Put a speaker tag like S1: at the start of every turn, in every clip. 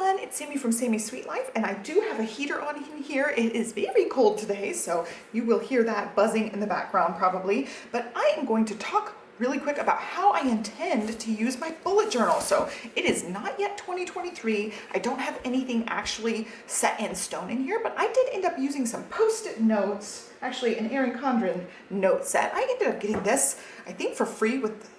S1: everyone, it's Sammy from Sammy's Sweet Life, and I do have a heater on in here. It is very cold today, so you will hear that buzzing in the background probably, but I am going to talk really quick about how I intend to use my bullet journal. So it is not yet 2023. I don't have anything actually set in stone in here, but I did end up using some post-it notes, actually an Erin Condren note set. I ended up getting this, I think for free with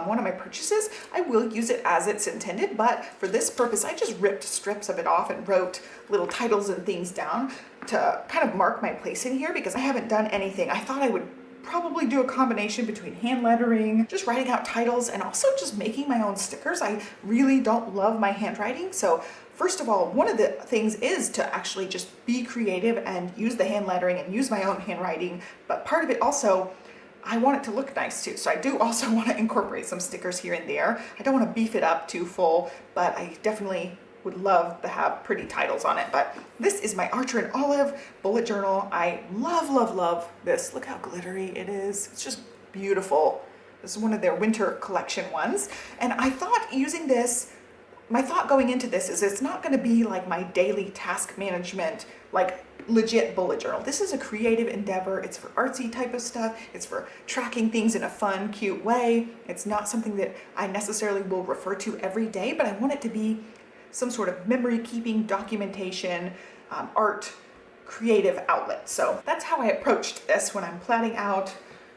S1: one of my purchases. I will use it as it's intended, but for this purpose, I just ripped strips of it off and wrote little titles and things down to kind of mark my place in here because I haven't done anything. I thought I would probably do a combination between hand lettering, just writing out titles, and also just making my own stickers. I really don't love my handwriting. So first of all, one of the things is to actually just be creative and use the hand lettering and use my own handwriting. But part of it also, I want it to look nice too. So I do also want to incorporate some stickers here and there. I don't want to beef it up too full, but I definitely would love to have pretty titles on it. But this is my Archer and Olive bullet journal. I love this. Look how glittery it is. It's just beautiful. This is one of their winter collection ones. And I thought using this, my thought going into this is it's not going to be like my daily task management, like legit bullet journal. This is a creative endeavor. It's for artsy type of stuff. It's for tracking things in a fun, cute way. It's not something that I necessarily will refer to every day, but I want it to be some sort of memory keeping, documentation, art, creative outlet. So that's how I approached this when I'm plotting out,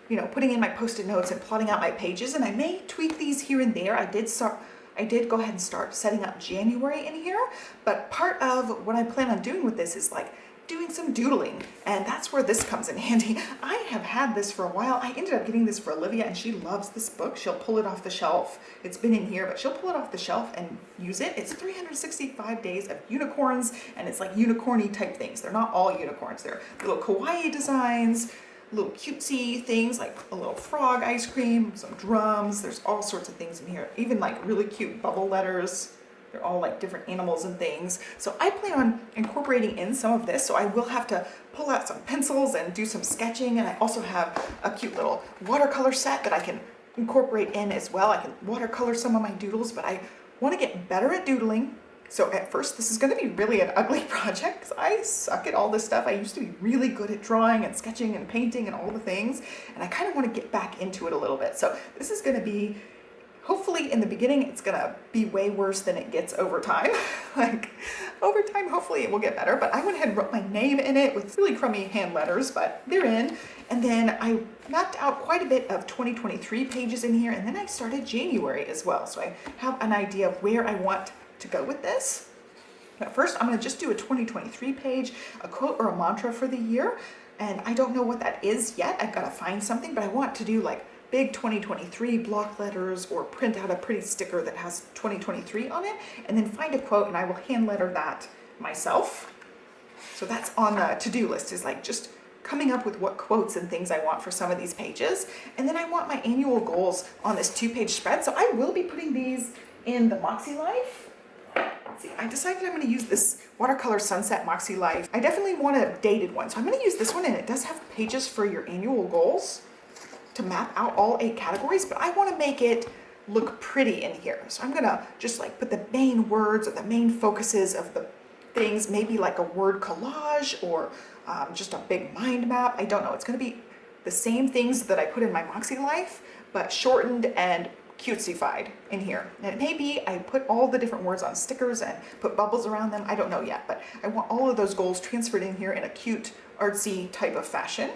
S1: you know, putting in my post-it notes and plotting out my pages. And I may tweak these here and there. I did go ahead and start setting up January in here, but part of what I plan on doing with this is like doing some doodling, and that's where this comes in handy. I have had this for a while. I ended up getting this for Olivia, and she loves this book. She'll pull it off the shelf. It's been in here, but she'll pull it off the shelf and use it. It's 365 Days of Unicorns, and it's like unicorny type things. They're not all unicorns. They're little kawaii designs, little cutesy things like a little frog ice cream, some drums. There's all sorts of things in here, even like really cute bubble letters. They're all like different animals and things. So I plan on incorporating in some of this. So I will have to pull out some pencils and do some sketching. And I also have a cute little watercolor set that I can incorporate in as well. I can watercolor some of my doodles, but I want to get better at doodling. So at first, this is going to be really an ugly project because I suck at all this stuff. I used to be really good at drawing and sketching and painting and all the things. And I kind of want to get back into it a little bit. So this is going to be, hopefully in the beginning, it's gonna be way worse than it gets over time. Like over time, hopefully it will get better, but I went ahead and wrote my name in it with really crummy hand letters, but they're in. And then I mapped out quite a bit of 2023 pages in here, and then I started January as well. So I have an idea of where I want to go with this. But first, I'm gonna just do a 2023 page, a quote or a mantra for the year. And I don't know what that is yet. I've gotta find something, but I want to do like big 2023 block letters or print out a pretty sticker that has 2023 on it and then find a quote, and I will hand letter that myself. So that's on the to-do list, is like just coming up with what quotes and things I want for some of these pages. And then I want my annual goals on this 2-page spread. So I will be putting these in the Moxie Life. Let's see, I decided I'm going to use this watercolor Sunset Moxie Life. I definitely want a dated one, so I'm going to use this one, and it does have pages for your annual goals to map out all 8 categories, but I want to make it look pretty in here. So I'm gonna just like put the main words or the main focuses of the things, maybe like a word collage or just a big mind map. I don't know. It's gonna be the same things that I put in my Moxie Life, but shortened and cutesy-fied in here. And it may be I put all the different words on stickers and put bubbles around them. I don't know yet, but I want all of those goals transferred in here in a cute, artsy type of fashion.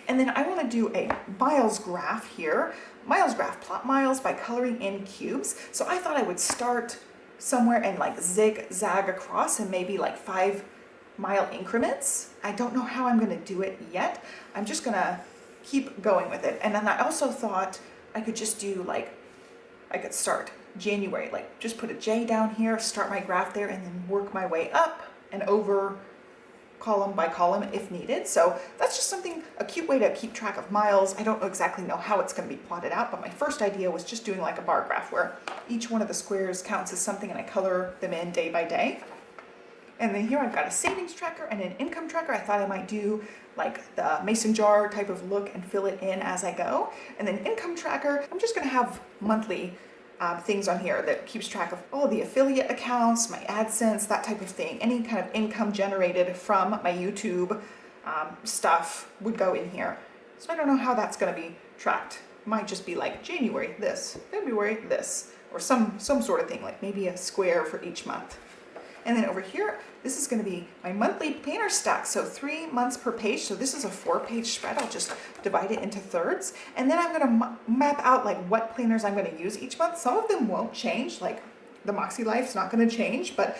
S1: And then I want to do a miles graph here. Miles graph, plot miles by coloring in cubes. So I thought I would start somewhere and like zigzag across and maybe like 5-mile increments. I don't know how I'm going to do it yet. I'm just going to keep going with it. And then I also thought I could just do like, I could start January, like just put a J down here, start my graph there, and then work my way up and over column by column if needed. So that's just something, a cute way to keep track of miles. I don't exactly know how it's going to be plotted out, but my first idea was just doing like a bar graph where each one of the squares counts as something and I color them in day by day. And then here I've got a savings tracker and an income tracker. I thought I might do like the mason jar type of look and fill it in as I go. And then income tracker, I'm just going to have monthly things on here that keeps track of all the affiliate accounts, my AdSense, that type of thing. Any kind of income generated from my YouTube stuff would go in here. So I don't know how that's going to be tracked. It might just be like January this, February this, or some sort of thing, like maybe a square for each month. And then over here, this is going to be my monthly planner stack. So 3 months per page. So this is a 4-page spread. I'll just divide it into thirds. And then I'm going to map out like what planners I'm going to use each month. Some of them won't change, like the Moxie Life's not going to change, but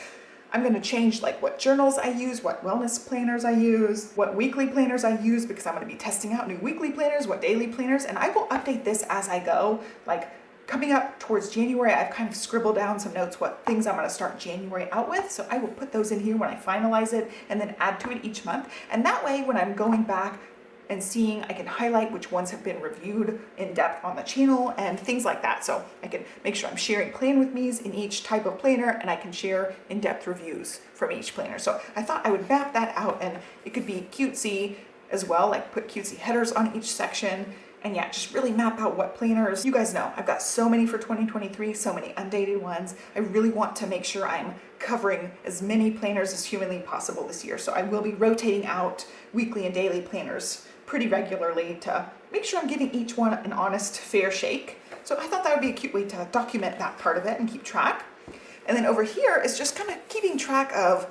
S1: I'm going to change like what journals I use, what wellness planners I use, what weekly planners I use, because I'm going to be testing out new weekly planners, what daily planners, and I will update this as I go. Like coming up towards January, I've kind of scribbled down some notes, what things I'm going to start January out with. So I will put those in here when I finalize it and then add to it each month. And that way, when I'm going back and seeing, I can highlight which ones have been reviewed in depth on the channel and things like that. So I can make sure I'm sharing plan with me's in each type of planner, and I can share in-depth reviews from each planner. So I thought I would map that out, and it could be cutesy as well, like put cutesy headers on each section. And yeah, just really map out what planners. You guys know I've got so many for 2023, so many undated ones. I really want to make sure I'm covering as many planners as humanly possible this year. So I will be rotating out weekly and daily planners pretty regularly to make sure I'm giving each one an honest, fair shake. So I thought that would be a cute way to document that part of it and keep track. And then over here is just kind of keeping track of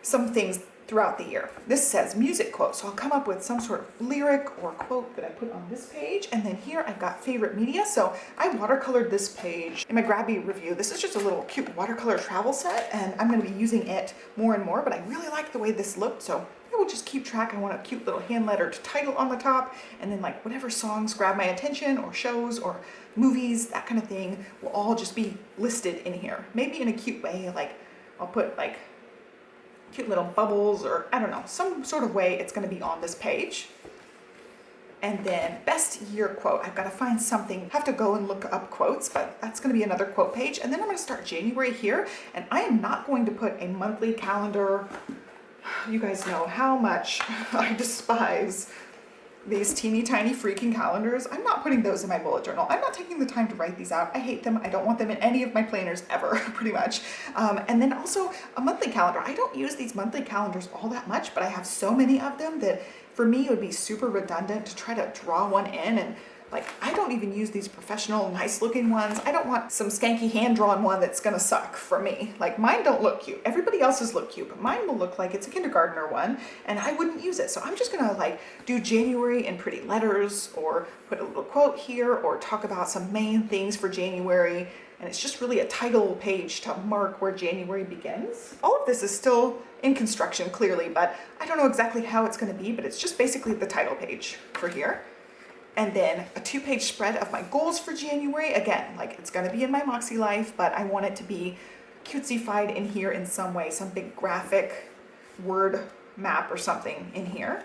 S1: some things throughout the year. This says music quote, so I'll come up with some sort of lyric or quote that I put on this page. And then here I've got favorite media. So I watercolored this page in my Grabby review. This is just a little cute watercolor travel set, and I'm going to be using it more and more, but I really like the way this looked, so I will just keep track. I want a cute little hand lettered title on the top, and then like whatever songs grab my attention, or shows or movies, that kind of thing, will all just be listed in here. Maybe in a cute way, like I'll put like cute little bubbles, or I don't know, some sort of way it's going to be on this page. And then best year quote, I've got to find something, have to go and look up quotes, but that's going to be another quote page. And then I'm going to start January here, and I am not going to put a monthly calendar. You guys know how much I despise these teeny tiny freaking calendars. I'm not putting those in my bullet journal. I'm not taking the time to write these out. I hate them. I don't want them in any of my planners ever, pretty much. And then also a monthly calendar. I don't use these monthly calendars all that much, but I have so many of them that for me it would be super redundant to try to draw one in. And like, I don't even use these professional, nice looking ones. I don't want some skanky hand-drawn one that's gonna suck for me. Like, mine don't look cute. Everybody else's look cute, but mine will look like it's a kindergartner one, and I wouldn't use it. So I'm just gonna like do January in pretty letters, or put a little quote here, or talk about some main things for January. And it's just really a title page to mark where January begins. All of this is still in construction, clearly, but I don't know exactly how it's gonna be, but it's just basically the title page for here. And then a 2-page spread of my goals for January. Again, like it's gonna be in my Moxie Life, but I want it to be cutesy-fied in here in some way, some big graphic word map or something in here.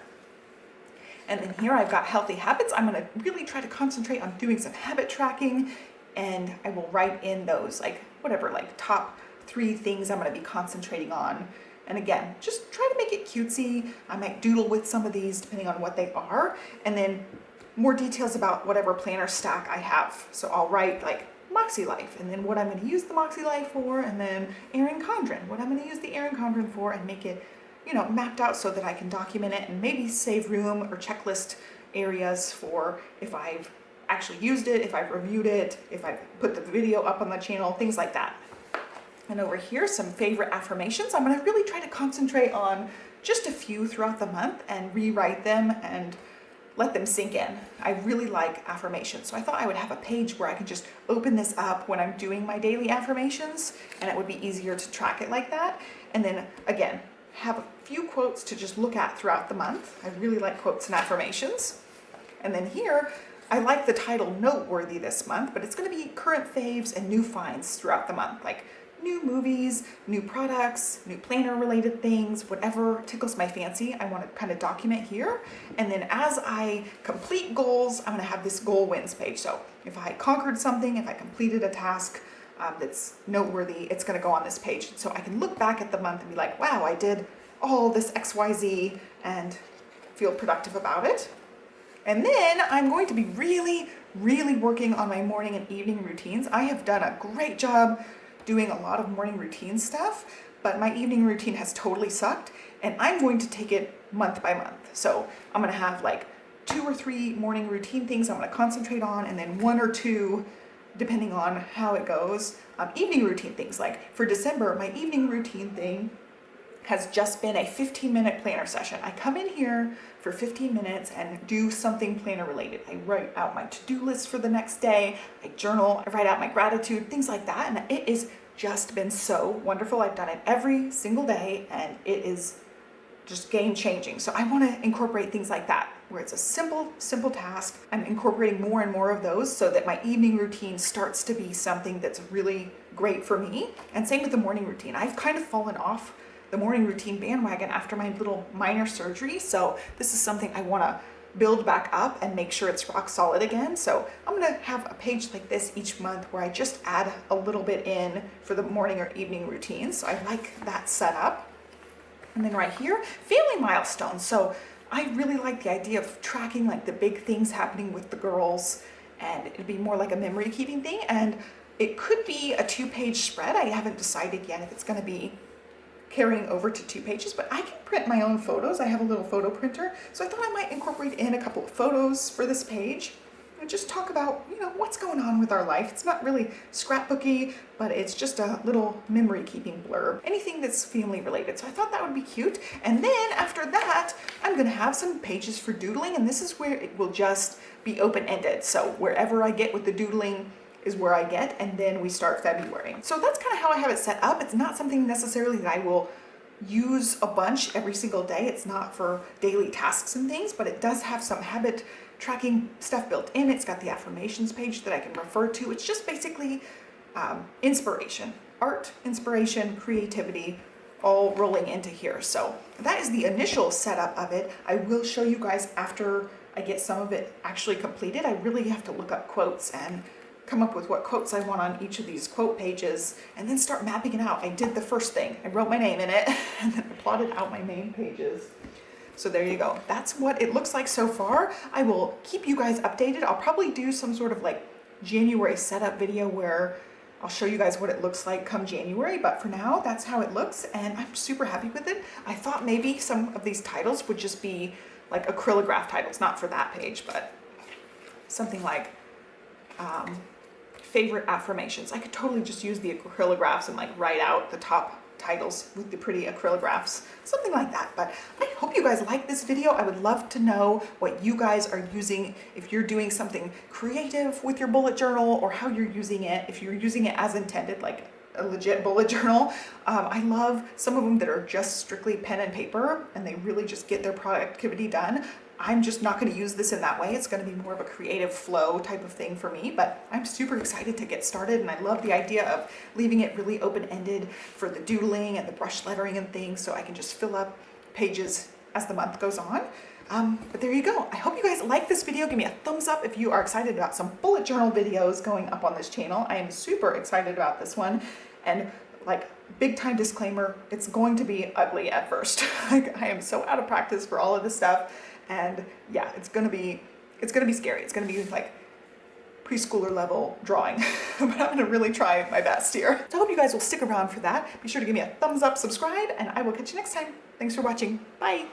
S1: And then here I've got healthy habits. I'm gonna really try to concentrate on doing some habit tracking, and I will write in those like whatever, like top 3 things I'm gonna be concentrating on. And again, just try to make it cutesy. I might doodle with some of these depending on what they are. And then more details about whatever planner stack I have. So I'll write like Moxie Life, and then what I'm going to use the Moxie Life for, and then Erin Condren, what I'm going to use the Erin Condren for, and make it, you know, mapped out so that I can document it and maybe save room or checklist areas for if I've actually used it, if I've reviewed it, if I've put the video up on the channel, things like that. And over here, some favorite affirmations. I'm going to really try to concentrate on just a few throughout the month and rewrite them and let them sink in. I really like affirmations. So I thought I would have a page where I could just open this up when I'm doing my daily affirmations, and it would be easier to track it like that. And then again, have a few quotes to just look at throughout the month. I really like quotes and affirmations. And then here, I like the title Noteworthy this month, but it's gonna be current faves and new finds throughout the month, like new movies, new products, new planner related things, whatever tickles my fancy, I want to kind of document here. And then as I complete goals, I'm going to have this goal wins page. So if I conquered something, if I completed a task that's noteworthy, it's going to go on this page. So I can look back at the month and be like, wow, I did all this XYZ and feel productive about it. And then I'm going to be really, really working on my morning and evening routines. I have done a great job doing a lot of morning routine stuff, but my evening routine has totally sucked, and I'm going to take it month by month. So I'm gonna have like 2 or 3 morning routine things I'm gonna concentrate on, and then 1 or 2, depending on how it goes, evening routine things. Like for December, my evening routine thing has just been a 15-minute planner session. I come in here for 15 minutes and do something planner related. I write out my to-do list for the next day, I journal, I write out my gratitude, things like that, and it has just been so wonderful. I've done it every single day, and it is just game changing. So I want to incorporate things like that, where it's a simple task. I'm incorporating more and more of those so that my evening routine starts to be something that's really great for me. And same with the morning routine. I've kind of fallen off the morning routine bandwagon after my little minor surgery. So this is something I want to build back up and make sure it's rock solid again. So I'm going to have a page like this each month where I just add a little bit in for the morning or evening routine. So I like that setup. And then right here, family milestones. So I really like the idea of tracking like the big things happening with the girls, and it'd be more like a memory keeping thing. And it could be a 2-page spread. I haven't decided yet if it's going to be carrying over to 2 pages, but I can print my own photos. I have a little photo printer. So I thought I might incorporate in a couple of photos for this page and just talk about, you know, what's going on with our life. It's not really scrapbooky, but it's just a little memory keeping blurb, anything that's family related. So I thought that would be cute. And then after that, I'm going to have some pages for doodling, and this is where it will just be open-ended. So wherever I get with the doodling is where I get, and then we start February. So that's kind of how I have it set up. It's not something necessarily that I will use a bunch every single day. It's not for daily tasks and things, but it does have some habit tracking stuff built in. It's got the affirmations page that I can refer to. It's just basically inspiration, art, inspiration, creativity, all rolling into here. So that is the initial setup of it. I will show you guys after I get some of it actually completed. I really have to look up quotes and come up with what quotes I want on each of these quote pages, and then start mapping it out. I did the first thing. I wrote my name in it, and then I plotted out my main pages. So there you go. That's what it looks like so far. I will keep you guys updated. I'll probably do some sort of like January setup video where I'll show you guys what it looks like come January, but for now, that's how it looks, and I'm super happy with it. I thought maybe some of these titles would just be like acrylograph titles, not for that page, but something like favorite affirmations. I could totally just use the acrylographs and like write out the top titles with the pretty acrylographs, something like that. But I hope you guys like this video. I would love to know what you guys are using, if you're doing something creative with your bullet journal, or how you're using it, if you're using it as intended, like a legit bullet journal. I love some of them that are just strictly pen and paper, and they really just get their productivity done. I'm just not going to use this in that way. It's going to be more of a creative flow type of thing for me, but I'm super excited to get started, and I love the idea of leaving it really open-ended for the doodling and the brush lettering and things, so I can just fill up pages as the month goes on. But there you go. I hope you guys like this video. Give me a thumbs up if you are excited about some bullet journal videos going up on this channel. I am super excited about this one, and like, big time disclaimer, it's going to be ugly at first. Like, I am so out of practice for all of this stuff. And yeah, it's gonna be scary. It's gonna be like preschooler level drawing, but I'm gonna really try my best here. So I hope you guys will stick around for that. Be sure to give me a thumbs up, subscribe, and I will catch you next time. Thanks for watching. Bye.